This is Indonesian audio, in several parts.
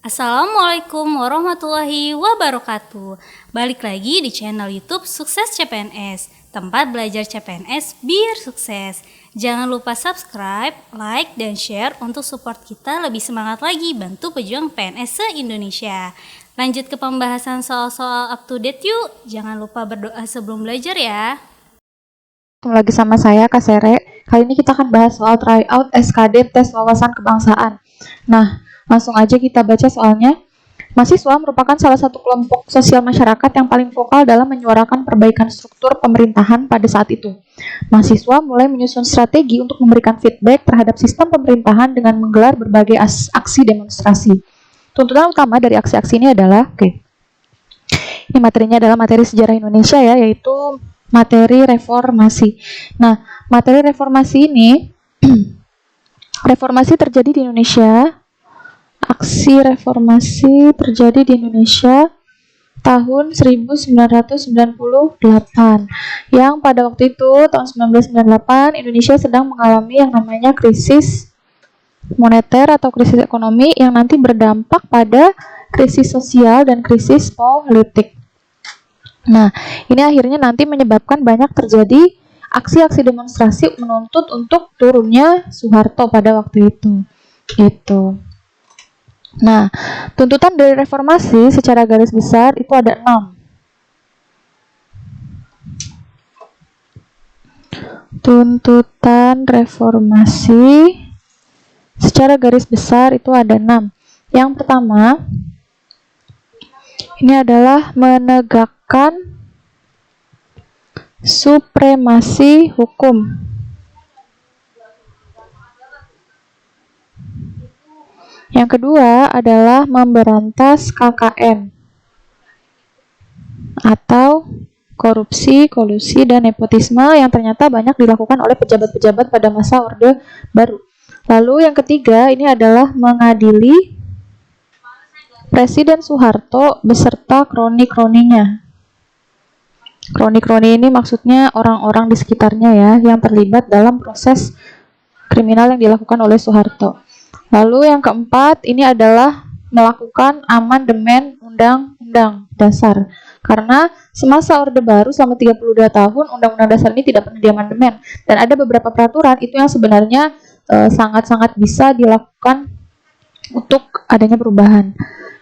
Assalamualaikum warahmatullahi wabarakatuh. Balik lagi di channel YouTube Sukses CPNS, tempat belajar CPNS biar sukses. Jangan lupa subscribe, like, dan share untuk support kita lebih semangat lagi bantu pejuang PNS se-Indonesia. Lanjut ke pembahasan soal-soal up to date yuk. Jangan lupa berdoa sebelum belajar ya. Ketemu lagi sama saya, Kak Sere. Kali ini kita akan bahas soal tryout SKD tes wawasan kebangsaan. Nah, langsung aja kita baca soalnya. Mahasiswa merupakan salah satu kelompok sosial masyarakat yang paling vokal dalam menyuarakan perbaikan struktur pemerintahan pada saat itu. Mahasiswa mulai menyusun strategi untuk memberikan feedback terhadap sistem pemerintahan dengan menggelar berbagai aksi demonstrasi. Tuntutan utama dari aksi-aksi ini adalah, ini materinya adalah materi sejarah Indonesia ya, yaitu materi reformasi. Nah, materi reformasi ini, reformasi terjadi di Indonesia. Aksi reformasi terjadi di Indonesia tahun 1998, yang pada waktu itu tahun 1998 Indonesia sedang mengalami yang namanya krisis moneter atau krisis ekonomi yang nanti berdampak pada krisis sosial dan krisis politik. Nah, ini akhirnya nanti menyebabkan banyak terjadi aksi-aksi demonstrasi menuntut untuk turunnya Soeharto pada waktu itu. Gitu. Nah, tuntutan dari reformasi secara garis besar itu ada 6. Tuntutan reformasi secara garis besar itu ada 6. Yang pertama, ini adalah menegakkan supremasi hukum. Yang kedua adalah memberantas KKN atau korupsi, kolusi, dan nepotisme yang ternyata banyak dilakukan oleh pejabat-pejabat pada masa Orde Baru. Lalu yang ketiga ini adalah mengadili Presiden Soeharto beserta kroni-kroninya. Kroni-kroni ini maksudnya orang-orang di sekitarnya ya, yang terlibat dalam proses kriminal yang dilakukan oleh Soeharto. Lalu yang keempat ini adalah melakukan amandemen Undang-Undang Dasar. Karena semasa Orde Baru selama 32 tahun Undang-Undang Dasar ini tidak pernah diamandemen. Dan ada beberapa peraturan itu yang sebenarnya sangat-sangat bisa dilakukan untuk adanya perubahan.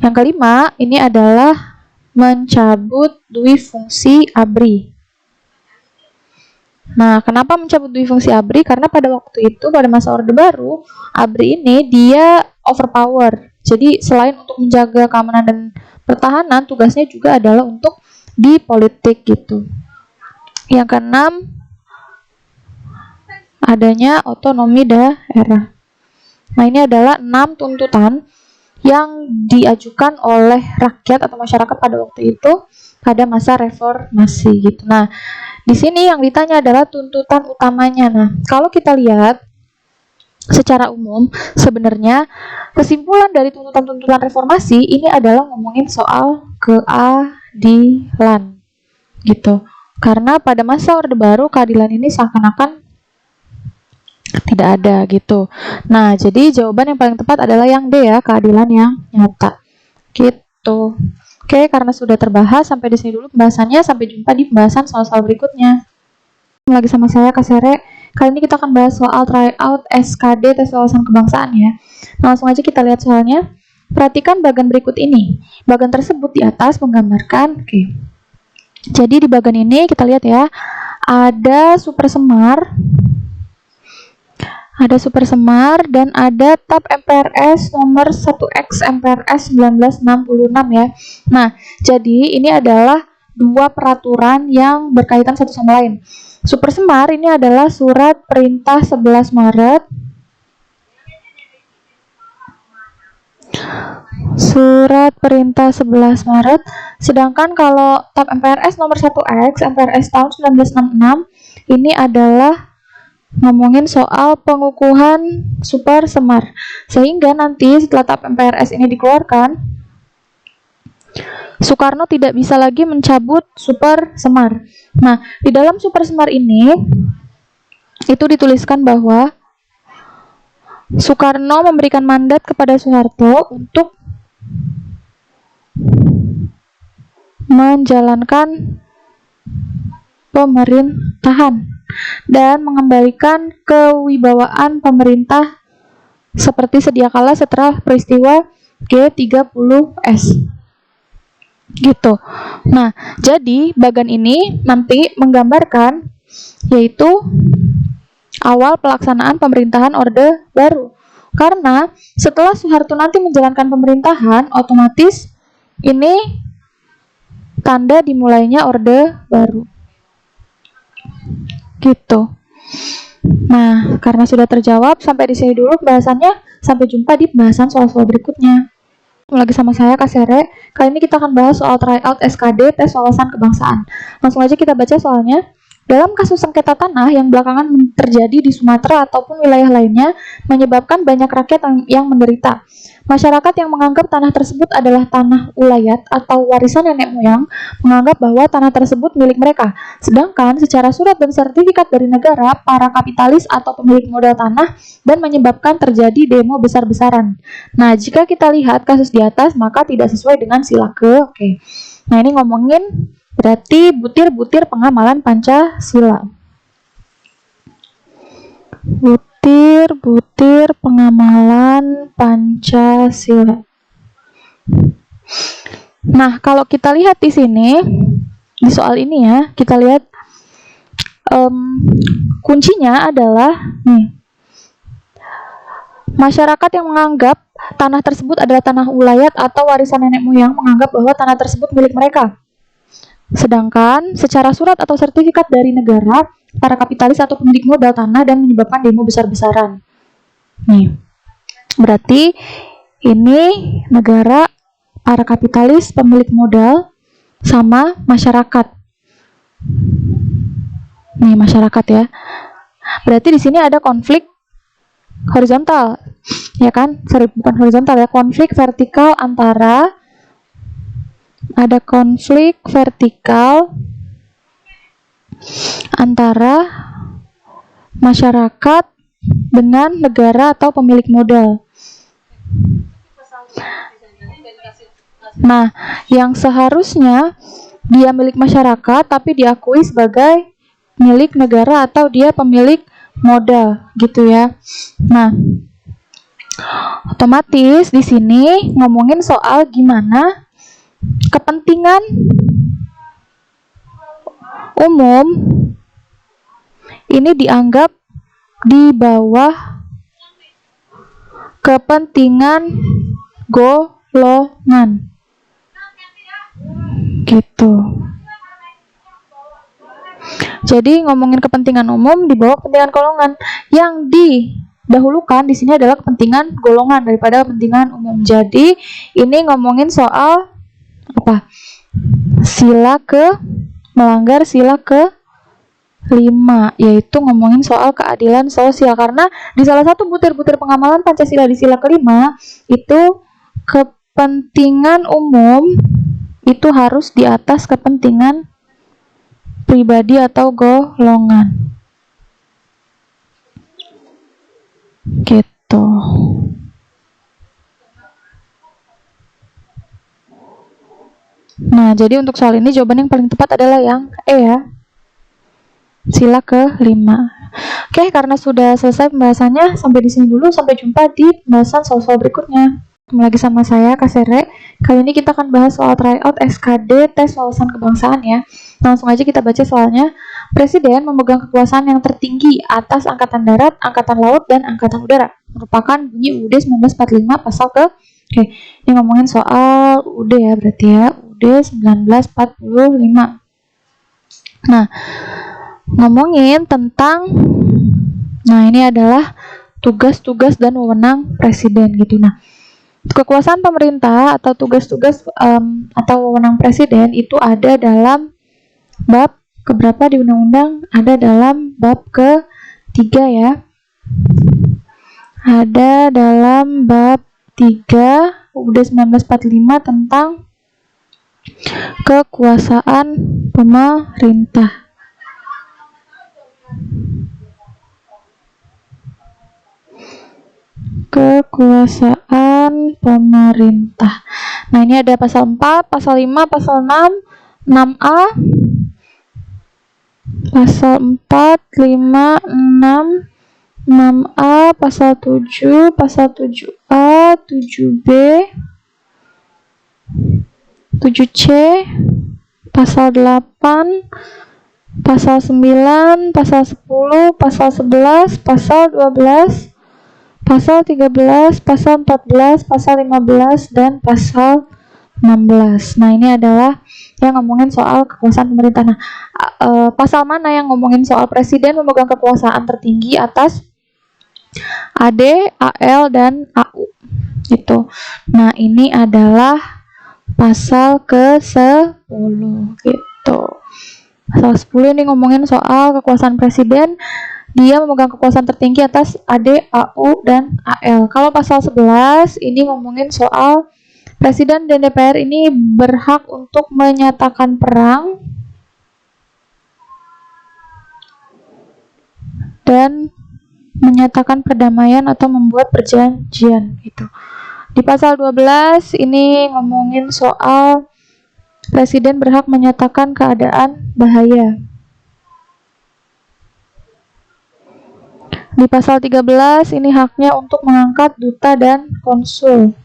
Yang kelima ini adalah mencabut dui fungsi ABRI. Nah, kenapa mencabut dui fungsi ABRI? Karena pada waktu itu, pada masa Orde Baru, ABRI ini dia overpower. Jadi, selain untuk menjaga keamanan dan pertahanan, tugasnya juga adalah untuk di politik gitu. Yang keenam, adanya otonomi daerah. Nah, ini adalah 6 tuntutan yang diajukan oleh rakyat atau masyarakat pada waktu itu pada masa reformasi gitu. Nah, di sini yang ditanya adalah tuntutan utamanya. Nah, kalau kita lihat secara umum, sebenarnya kesimpulan dari tuntutan-tuntutan reformasi ini adalah ngomongin soal keadilan, gitu. Karena pada masa Orde Baru keadilan ini seakan-akan tidak ada, gitu. Nah, jadi jawaban yang paling tepat adalah yang D ya, keadilan yang nyata, gitu. Oke, karena sudah terbahas, sampai di sini dulu pembahasannya. Sampai jumpa di pembahasan soal-soal berikutnya. Lagi sama saya, Kak Sere. Kali ini kita akan bahas soal tryout SKD tes wawasan kebangsaan ya. Nah, langsung aja kita lihat soalnya. Perhatikan bagian berikut ini. Bagian tersebut di atas menggambarkan, jadi di bagian ini kita lihat ya, ada super semar. Ada super semar dan ada tab MPRS nomor 1X MPRS 1966 ya. Nah, jadi ini adalah dua peraturan yang berkaitan satu sama lain. Super semar ini adalah surat perintah 11 Maret. Surat perintah 11 Maret. Sedangkan kalau tab MPRS nomor 1X MPRS tahun 1966 ini adalah ngomongin soal pengukuhan super semar. Sehingga nanti setelah tab MPRS ini dikeluarkan, Soekarno tidak bisa lagi mencabut super semar. Nah, di dalam super semar ini itu dituliskan bahwa Soekarno memberikan mandat kepada Soeharto untuk menjalankan pemerintahan dan mengembalikan kewibawaan pemerintah seperti sedia kala setelah peristiwa G30S. Gitu. Nah, jadi bagan ini nanti menggambarkan yaitu awal pelaksanaan pemerintahan Orde Baru. Karena setelah Soeharto nanti menjalankan pemerintahan, otomatis ini tanda dimulainya Orde Baru. Gitu. Nah, karena sudah terjawab, sampai di sini dulu pembahasannya. Sampai jumpa di pembahasan soal-soal berikutnya. Lagi sama saya, Kak Sere. Kali ini kita akan bahas soal tryout SKD, tes wawasan kebangsaan. Langsung aja kita baca soalnya. Dalam kasus sengketa tanah yang belakangan terjadi di Sumatera ataupun wilayah lainnya, menyebabkan banyak rakyat yang menderita. Masyarakat yang menganggap tanah tersebut adalah tanah ulayat atau warisan nenek moyang, menganggap bahwa tanah tersebut milik mereka. Sedangkan secara surat dan sertifikat dari negara, para kapitalis atau pemilik modal tanah, dan menyebabkan terjadi demo besar-besaran. Nah, jika kita lihat kasus di atas, maka tidak sesuai dengan sila ke. Oke. Nah, ini ngomongin berarti butir-butir pengamalan Pancasila. Butir-butir pengamalan Pancasila. Nah, kalau kita lihat di sini, di soal ini ya, kita lihat kuncinya adalah nih, masyarakat yang menganggap tanah tersebut adalah tanah ulayat atau warisan nenek moyang menganggap bahwa tanah tersebut milik mereka. Sedangkan secara surat atau sertifikat dari negara, para kapitalis atau pemilik modal tanah dan menyebabkan demo besar-besaran. Nih, berarti ini negara, para kapitalis, pemilik modal, sama masyarakat. Nih, masyarakat ya. Berarti di sini ada konflik horizontal, ya kan? Sorry, bukan horizontal ya, konflik vertikal antara masyarakat dengan negara atau pemilik modal. Nah, yang seharusnya dia milik masyarakat tapi diakui sebagai milik negara atau dia pemilik modal, gitu ya. Nah, otomatis di sini ngomongin soal gimana kepentingan umum ini dianggap di bawah kepentingan golongan. Gitu. Jadi ngomongin kepentingan umum di bawah kepentingan golongan. Yang didahulukan di sini adalah kepentingan golongan daripada kepentingan umum. Jadi ini ngomongin soal apa? Melanggar sila ke-5, yaitu ngomongin soal keadilan sosial. Karena di salah satu butir-butir pengamalan Pancasila di sila ke-5 itu kepentingan umum itu harus di atas kepentingan pribadi atau golongan. Gitu. Nah, jadi untuk soal ini jawaban yang paling tepat adalah yang E ya. Sila ke-5. Oke, karena sudah selesai pembahasannya, sampai di sini dulu. Sampai jumpa di pembahasan soal-soal berikutnya. Kembali lagi sama saya, Kak Sere. Kali ini kita akan bahas soal tryout SKD, tes wawasan kebangsaan ya. Langsung aja kita baca soalnya. Presiden memegang kekuasaan yang tertinggi atas Angkatan Darat, Angkatan Laut, dan Angkatan Udara. Merupakan bunyi UUD 1945 pasal ke... Oke, ini ngomongin soal UUD ya, berarti ya. UUD 1945. Nah, ngomongin tentang, nah ini adalah tugas-tugas dan wewenang presiden gitu. Nah, kekuasaan pemerintah atau tugas-tugas atau wewenang presiden itu ada dalam bab keberapa di undang-undang? Ada dalam bab ke-3 ya. Ada dalam bab 3 UUD 1945 tentang kekuasaan pemerintah. Kekuasaan pemerintah. Nah, ini ada pasal 4, pasal 5, pasal 6, 6A, pasal 4, 5, 6, 6A, pasal 7, pasal 7A, 7B, 7C, pasal 8, pasal 9, pasal 10, pasal 11, pasal 12, pasal 13, pasal 14, pasal 15, dan pasal 16. Nah, ini adalah yang ngomongin soal kekuasaan pemerintah. Nah, pasal mana yang ngomongin soal presiden memegang kekuasaan tertinggi atas AD, AL, dan AU? Gitu. Nah, ini adalah pasal ke-10 gitu. Pasal 10 ini ngomongin soal kekuasaan presiden. Dia memegang kekuasaan tertinggi atas AD, AU, dan AL. Kalau pasal 11 ini ngomongin soal Presiden dan DPR ini berhak untuk menyatakan perang dan menyatakan perdamaian atau membuat perjanjian gitu. Di pasal 12 ini ngomongin soal Presiden berhak menyatakan keadaan bahaya. Di pasal 13 ini haknya untuk mengangkat duta dan konsul.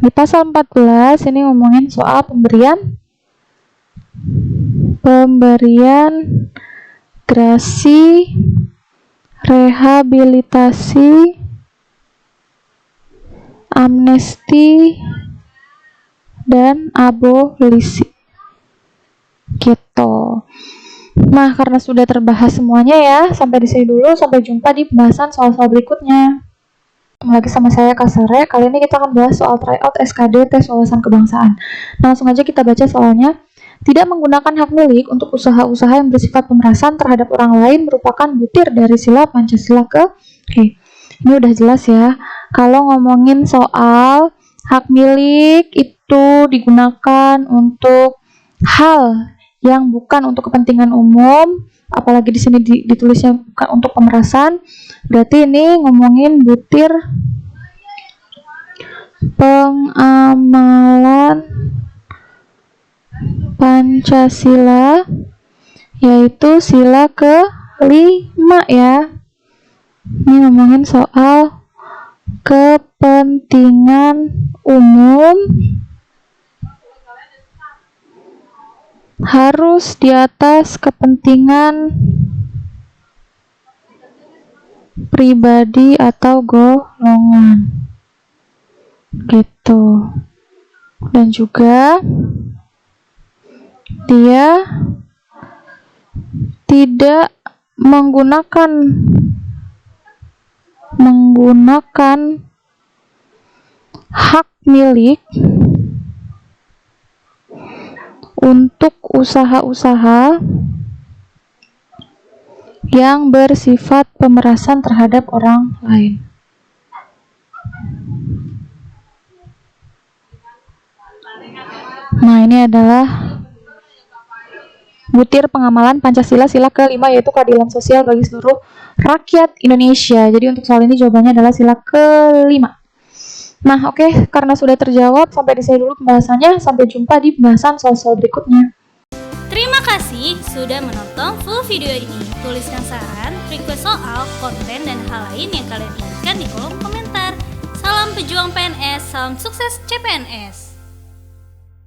Di pasal 14 ini ngomongin soal pemberian grasi, rehabilitasi, amnesti, dan abolisi. Gitu. Nah, karena sudah terbahas semuanya ya, sampai di sini dulu. Sampai jumpa di pembahasan soal-soal berikutnya. Lagi sama saya Kak Sere. Kali ini kita akan bahas soal tryout SKD tes wawasan kebangsaan. Nah, langsung aja kita baca soalnya. Tidak menggunakan hak milik untuk usaha-usaha yang bersifat pemerasan terhadap orang lain merupakan butir dari sila Pancasila Oke, ini udah jelas ya. Kalau ngomongin soal hak milik itu digunakan untuk hal yang bukan untuk kepentingan umum, apalagi di sini ditulisnya bukan untuk pemerasan, berarti ini ngomongin butir pengamalan Pancasila, yaitu sila ke-5 ya. Ini ngomongin soal kepentingan umum harus di atas kepentingan pribadi atau golongan gitu. Dan juga dia tidak menggunakan hak milik untuk usaha-usaha yang bersifat pemerasan terhadap orang lain. Nah, ini adalah butir pengamalan Pancasila sila ke-5, yaitu keadilan sosial bagi seluruh rakyat Indonesia. Jadi untuk soal ini jawabannya adalah sila ke-5. Nah, oke, karena sudah terjawab, sampai di sini dulu pembahasannya. Sampai jumpa di pembahasan soal-soal berikutnya. Terima kasih sudah menonton full video ini. Tuliskan saran, request soal, konten, dan hal lain yang kalian inginkan di kolom komentar. Salam pejuang PNS, salam sukses CPNS.